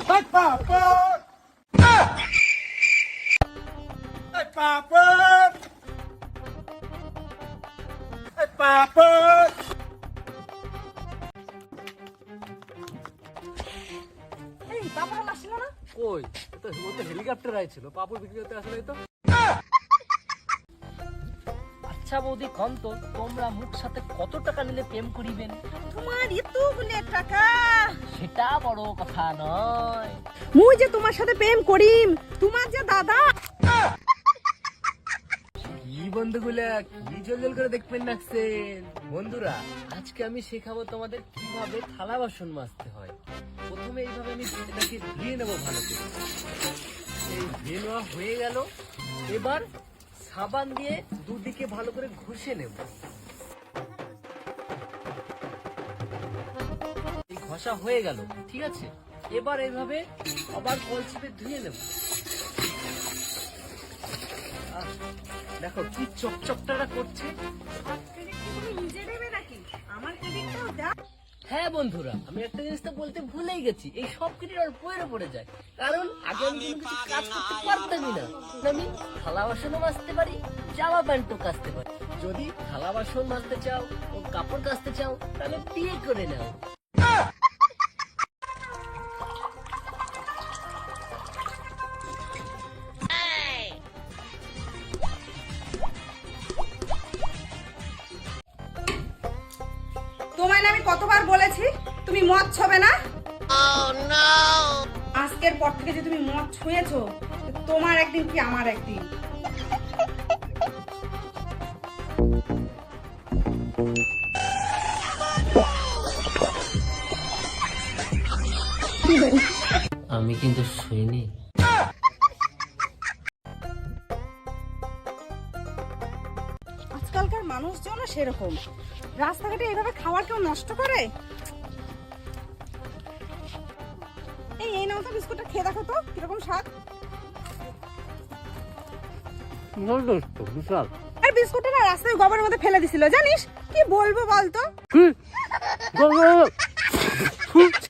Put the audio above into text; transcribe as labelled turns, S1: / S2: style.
S1: Ai, papa! Ai, papa! Ai, papa!
S2: এই বাবা আসলো না?
S3: কই ও তো হেলিকপ্টার আইছিল, পাপড় বিক্রি করতে আসলে তো।
S4: আচ্ছা বৌদি কম তো, তোমরা মুখ সাথে কত টাকা নিলে প্রেম করিবেন?
S2: তোমার এতগুলো টাকা,
S4: সেটা বড় কথা নয়।
S2: মুই যে তোমার সাথে প্রেম করিম, তোমার যে দাদা।
S3: কি বন্ধুগুলা, কি জল করে দেখবেন নাকছেন? বন্ধুরা, আজকে আমি শেখাবো তোমাদের কিভাবে থালা বাসন মাজতে হয়। প্রথমে এইভাবে আমি এটাকে ধুয়ে নেবো ভালো করে। এই ধুয়ে নেওয়া হয়ে গেল, এবার সাবান দিয়ে দুদিকে ভালো করে ঘষে নেব। এই ঘষা হয়ে গেল, ঠিক আছে। এবার এইভাবে আবার কল চিপে ধুয়ে নেব। দেখো কি চকচকটা করছে।
S2: তুমি নিজে দেবে নাকি? আমার ক্রেডিটটাও দাও।
S3: হ্যাঁ বন্ধুরা, আমি একটা জিনিস তো বলতে ভুলেই গেছি, এই সব ক্রেডিট আর বইয়ে পড়ে যায়, কারণ আগে আমি কোনো কিছু কাজ করতে পারতামই না। আমি থালা বাসনও মাজতে পারি, জামা প্যান্টও কাচতে পারি। যদি থালা বাসন মাজতে চাও ও কাপড় কাচতে চাও, তাহলে বিয়ে করে নাও।
S2: তোমায় না আমি কতবার বলেছি তুমি মদ ছবে না? আজকের পর থেকে যে তুমি মদ ছুঁয়েছো, তোমার একদিন কি আমার একদিন।
S3: আমি কিন্তু শুইনি।
S2: আজকালকার মানুষজন সেরকম, রাস্তাঘাটে এইভাবে খাবার কেউ নষ্ট করে? এই নাও তো বিস্কুটটা খেয়ে দেখো তো কিরকম স্বাদ।
S3: বিশাল।
S2: আর বিস্কুটটা না রাস্তায় গোবরের মধ্যে ফেলে দিছিল, জানিস? কি বলবো বলতো।